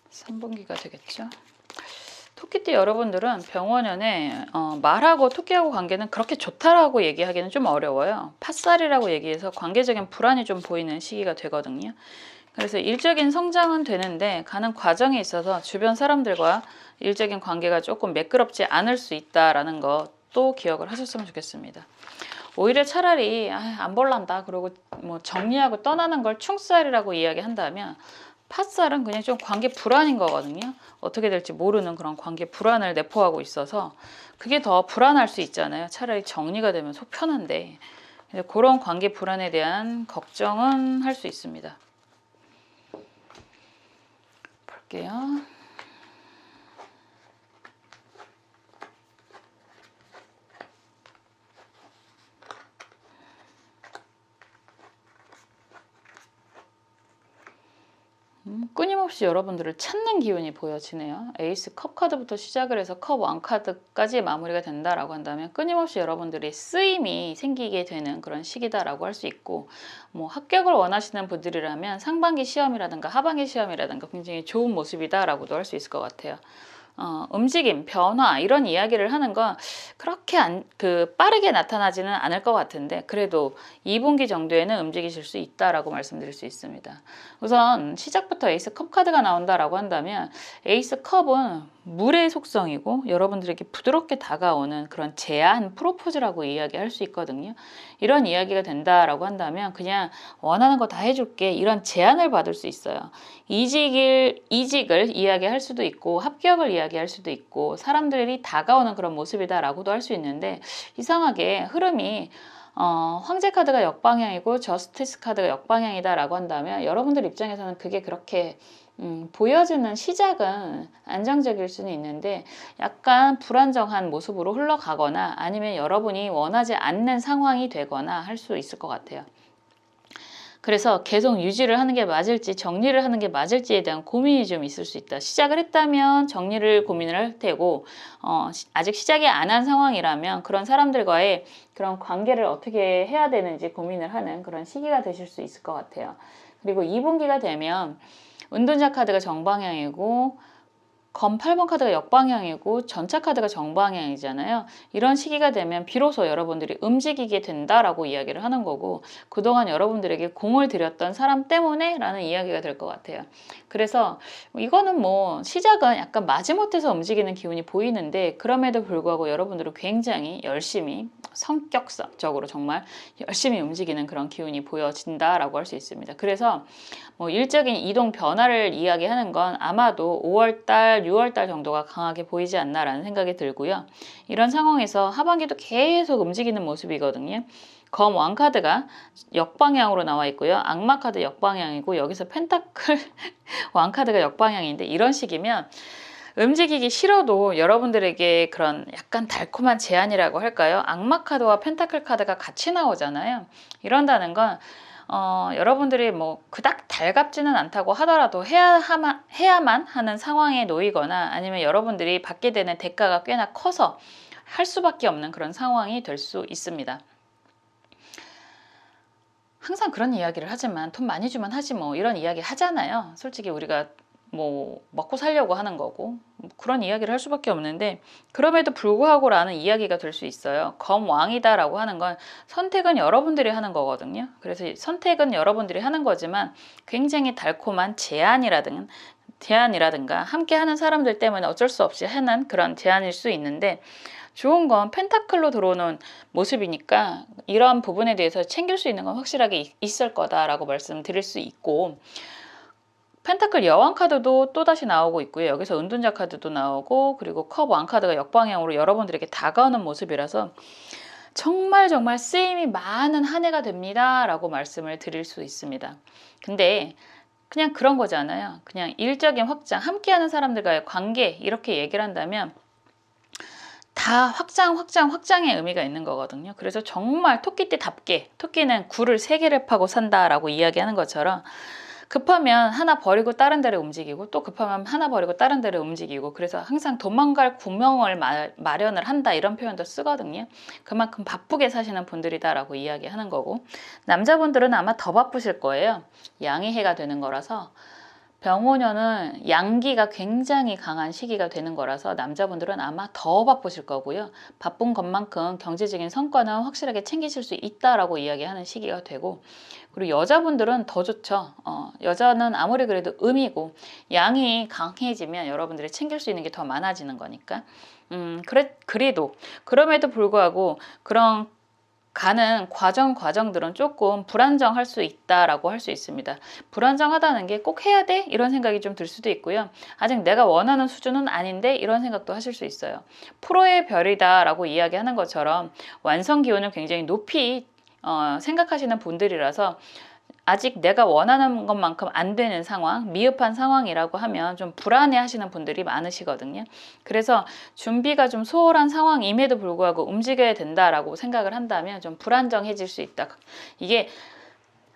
삼분기가 되겠죠. 토끼띠 여러분들은 병원연에 말하고 토끼하고 관계는 그렇게 좋다라고 얘기하기는 좀 어려워요. 팥살이라고 얘기해서 관계적인 불안이 좀 보이는 시기가 되거든요. 그래서 일적인 성장은 되는데 가는 과정에 있어서 주변 사람들과 일적인 관계가 조금 매끄럽지 않을 수 있다라는 것도 기억을 하셨으면 좋겠습니다. 오히려 차라리 안 볼란다 그러고 뭐 정리하고 떠나는 걸 충살이라고 이야기한다면 팥살은 그냥 좀 관계 불안인 거거든요. 어떻게 될지 모르는 그런 관계 불안을 내포하고 있어서 그게 더 불안할 수 있잖아요. 차라리 정리가 되면 속 편한데 그런 관계 불안에 대한 걱정은 할 수 있습니다. 볼게요. 끊임없이 여러분들을 찾는 기운이 보여지네요. 에이스 컵 카드부터 시작을 해서 컵 1 카드까지 마무리가 된다라고 한다면 끊임없이 여러분들이 쓰임이 생기게 되는 그런 시기다라고 할 수 있고 뭐 합격을 원하시는 분들이라면 상반기 시험이라든가 하반기 시험이라든가 굉장히 좋은 모습이다라고도 할 수 있을 것 같아요. 움직임, 변화 이런 이야기를 하는 건 그렇게 빠르게 나타나지는 않을 것 같은데 그래도 2분기 정도에는 움직이실 수 있다라고 말씀드릴 수 있습니다. 우선 시작부터 에이스 컵 카드가 나온다라고 한다면 에이스 컵은 물의 속성이고 여러분들에게 부드럽게 다가오는 그런 제안, 프로포즈라고 이야기할 수 있거든요. 이런 이야기가 된다라고 한다면 그냥 원하는 거 다 해줄게 이런 제안을 받을 수 있어요. 이직을 이야기할 수도 있고 합격을 이야기할 수도 있고 사람들이 다가오는 그런 모습이다라고도 할 수 있는데 이상하게 흐름이 황제 카드가 역방향이고 저스티스 카드가 역방향이다라고 한다면 여러분들 입장에서는 그게 그렇게 보여지는 시작은 안정적일 수는 있는데 약간 불안정한 모습으로 흘러가거나 아니면 여러분이 원하지 않는 상황이 되거나 할 수 있을 것 같아요. 그래서 계속 유지를 하는 게 맞을지 정리를 하는 게 맞을지에 대한 고민이 좀 있을 수 있다. 시작을 했다면 정리를 고민을 할 테고 아직 시작이 안 한 상황이라면 그런 사람들과의 그런 관계를 어떻게 해야 되는지 고민을 하는 그런 시기가 되실 수 있을 것 같아요. 그리고 2분기가 되면 은둔자 카드가 정방향이고 검 8번 카드가 역방향이고 전차 카드가 정방향이잖아요. 이런 시기가 되면 비로소 여러분들이 움직이게 된다라고 이야기를 하는 거고, 그동안 여러분들에게 공을 들였던 사람 때문에 라는 이야기가 될 것 같아요. 그래서 이거는 뭐 시작은 약간 마지못해서 움직이는 기운이 보이는데, 그럼에도 불구하고 여러분들은 굉장히 열심히 성격적으로 정말 열심히 움직이는 그런 기운이 보여진다라고 할 수 있습니다. 그래서 뭐 일적인 이동 변화를 이야기하는 건 아마도 5월달, 6월달 정도가 강하게 보이지 않나라는 생각이 들고요. 이런 상황에서 하반기도 계속 움직이는 모습이거든요. 검 왕카드가 역방향으로 나와 있고요. 악마 카드 역방향이고, 여기서 펜타클 왕카드가 역방향인데, 이런 식이면 움직이기 싫어도 여러분들에게 그런 약간 달콤한 제안이라고 할까요? 악마 카드와 펜타클 카드가 같이 나오잖아요. 이런다는 건 여러분들이 뭐 그닥 달갑지는 않다고 하더라도 해야만 하는 상황에 놓이거나, 아니면 여러분들이 받게 되는 대가가 꽤나 커서 할 수밖에 없는 그런 상황이 될 수 있습니다. 항상 그런 이야기를 하지만 돈 많이 주면 하지 뭐, 이런 이야기 하잖아요. 솔직히 우리가 뭐 먹고 살려고 하는 거고, 그런 이야기를 할 수밖에 없는데, 그럼에도 불구하고라는 이야기가 될 수 있어요. 검왕이다라고 하는 건 선택은 여러분들이 하는 거거든요. 그래서 선택은 여러분들이 하는 거지만 굉장히 달콤한 제안이라든가 함께 하는 사람들 때문에 어쩔 수 없이 하는 그런 제안일 수 있는데, 좋은 건 펜타클로 들어오는 모습이니까 이러한 부분에 대해서 챙길 수 있는 건 확실하게 있을 거다라고 말씀드릴 수 있고, 펜타클 여왕 카드도 또다시 나오고 있고요. 여기서 은둔자 카드도 나오고, 그리고 컵 왕 카드가 역방향으로 여러분들에게 다가오는 모습이라서 정말 정말 쓰임이 많은 한 해가 됩니다 라고 말씀을 드릴 수 있습니다. 근데 그냥 그런 거잖아요. 그냥 일적인 확장, 함께하는 사람들과의 관계, 이렇게 얘기를 한다면 다 확장의 의미가 있는 거거든요. 그래서 정말 토끼띠답게, 토끼는 굴을 3개를 파고 산다라고 이야기하는 것처럼, 급하면 하나 버리고 다른 데를 움직이고, 또 급하면 하나 버리고 다른 데를 움직이고, 그래서 항상 도망갈 구멍을 마련을 한다, 이런 표현도 쓰거든요. 그만큼 바쁘게 사시는 분들이다라고 이야기하는 거고, 남자분들은 아마 더 바쁘실 거예요. 양의해가 되는 거라서, 병오년은 양기가 굉장히 강한 시기가 되는 거라서 남자분들은 아마 더 바쁘실 거고요. 바쁜 것만큼 경제적인 성과는 확실하게 챙기실 수 있다라고 이야기하는 시기가 되고, 그리고 여자분들은 더 좋죠. 여자는 아무리 그래도 음이고 양이 강해지면 여러분들이 챙길 수 있는 게 더 많아지는 거니까. 그럼에도 불구하고 그런 가는 과정들은 조금 불안정할 수 있다라고 할 수 있습니다. 불안정하다는 게 꼭 해야 돼? 이런 생각이 좀 들 수도 있고요. 아직 내가 원하는 수준은 아닌데? 이런 생각도 하실 수 있어요. 프로의 별이다라고 이야기하는 것처럼 완성 기운을 굉장히 높이 생각하시는 분들이라서, 아직 내가 원하는 것만큼 안 되는 상황, 미흡한 상황이라고 하면 좀 불안해 하시는 분들이 많으시거든요. 그래서 준비가 좀 소홀한 상황임에도 불구하고 움직여야 된다라고 생각을 한다면 좀 불안정해질 수 있다. 이게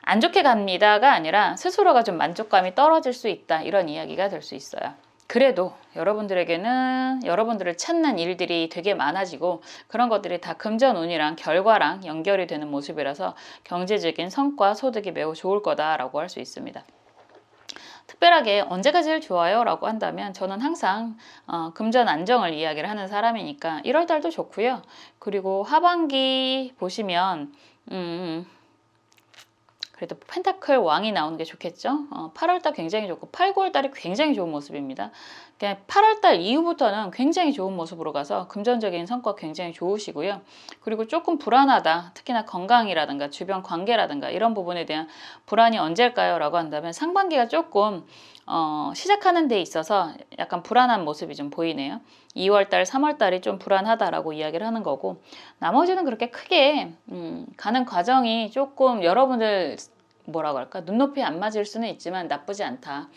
안 좋게 갑니다가 아니라 스스로가 좀 만족감이 떨어질 수 있다, 이런 이야기가 될 수 있어요. 그래도 여러분들에게는 여러분들을 찾는 일들이 되게 많아지고, 그런 것들이 다 금전운이랑 결과랑 연결이 되는 모습이라서 경제적인 성과, 소득이 매우 좋을 거다라고 할 수 있습니다. 특별하게 언제가 제일 좋아요? 라고 한다면 저는 항상 금전 안정을 이야기를 하는 사람이니까 1월달도 좋고요. 그리고 하반기 보시면 그래도 펜타클 왕이 나오는 게 좋겠죠. 8월달 굉장히 좋고 8, 9월달이 굉장히 좋은 모습입니다. 8월달 이후부터는 굉장히 좋은 모습으로 가서 금전적인 성과 굉장히 좋으시고요. 그리고 조금 불안하다, 특히나 건강이라든가 주변 관계라든가 이런 부분에 대한 불안이 언제일까요? 라고 한다면 상반기가 조금 시작하는 데 있어서 약간 불안한 모습이 좀 보이네요. 2월달, 3월달이 좀 불안하다라고 이야기를 하는 거고, 나머지는 그렇게 크게 가는 과정이 조금 여러분들 뭐라고 할까, 눈높이 안 맞을 수는 있지만 나쁘지 않다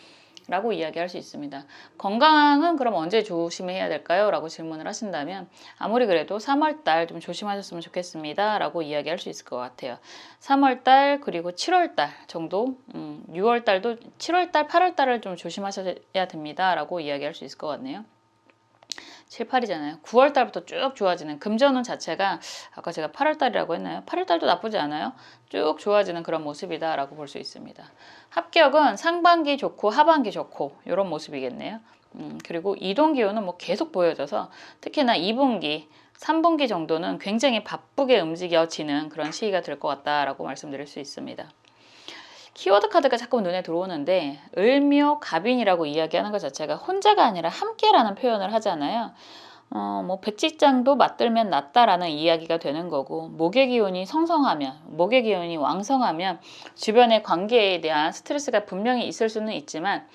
라고 이야기할 수 있습니다. 건강은 그럼 언제 조심해야 될까요? 라고 질문을 하신다면 아무리 그래도 3월달 좀 조심하셨으면 좋겠습니다. 라고 이야기할 수 있을 것 같아요. 3월달 그리고 7월달 정도 6월달도 7월달, 8월달을 좀 조심하셔야 됩니다. 라고 이야기할 수 있을 것 같네요. 7, 8이잖아요. 9월 달부터 쭉 좋아지는 금전운 자체가 아까 제가 8월 달이라고 했나요? 8월 달도 나쁘지 않아요. 쭉 좋아지는 그런 모습이다라고 볼 수 있습니다. 합격은 상반기 좋고 하반기 좋고 이런 모습이겠네요. 그리고 이동 기운은 뭐 계속 보여져서 특히나 2분기, 3분기 정도는 굉장히 바쁘게 움직여지는 그런 시기가 될 것 같다라고 말씀드릴 수 있습니다. 키워드 카드가 자꾸 눈에 들어오는데 을묘 갑인이라고 이야기하는 것 자체가 혼자가 아니라 함께라는 표현을 하잖아요. 뭐 백지장도 맞들면 낫다라는 이야기가 되는 거고 목의 기운이 성성하면 목의 기운이 왕성하면 주변의 관계에 대한 스트레스가 분명히 있을 수는 있지만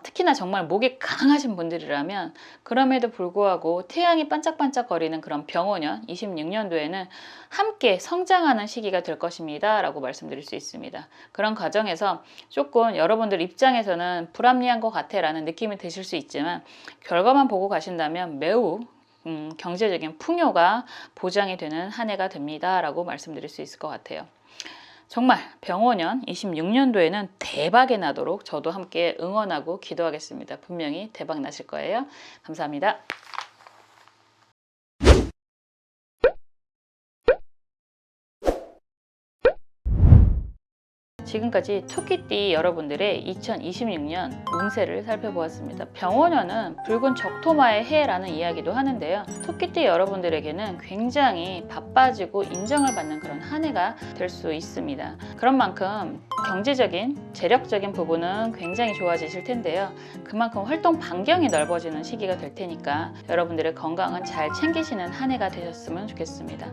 특히나 정말 목이 강하신 분들이라면 그럼에도 불구하고 태양이 반짝반짝거리는 그런 병오년 26년도에는 함께 성장하는 시기가 될 것입니다 라고 말씀드릴 수 있습니다. 그런 과정에서 조금 여러분들 입장에서는 불합리한 것 같아 라는 느낌이 드실 수 있지만 결과만 보고 가신다면 매우 경제적인 풍요가 보장이 되는 한 해가 됩니다 라고 말씀드릴 수 있을 것 같아요. 정말 병오년 26년도에는 대박이 나도록 저도 함께 응원하고 기도하겠습니다. 분명히 대박 나실 거예요. 감사합니다. 지금까지 토끼띠 여러분들의 2026년 운세를 살펴보았습니다. 병오년은 붉은 적토마의 해라는 이야기도 하는데요. 토끼띠 여러분들에게는 굉장히 바빠지고 인정을 받는 그런 한 해가 될 수 있습니다. 그런 만큼 경제적인, 재력적인 부분은 굉장히 좋아지실 텐데요. 그만큼 활동 반경이 넓어지는 시기가 될 테니까 여러분들의 건강은 잘 챙기시는 한 해가 되셨으면 좋겠습니다.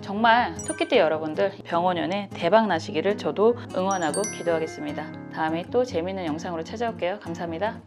정말 토끼띠 여러분들 병오년에 대박 나시기를 저도 응원하고 기도하겠습니다. 다음에 또 재미있는 영상으로 찾아올게요. 감사합니다.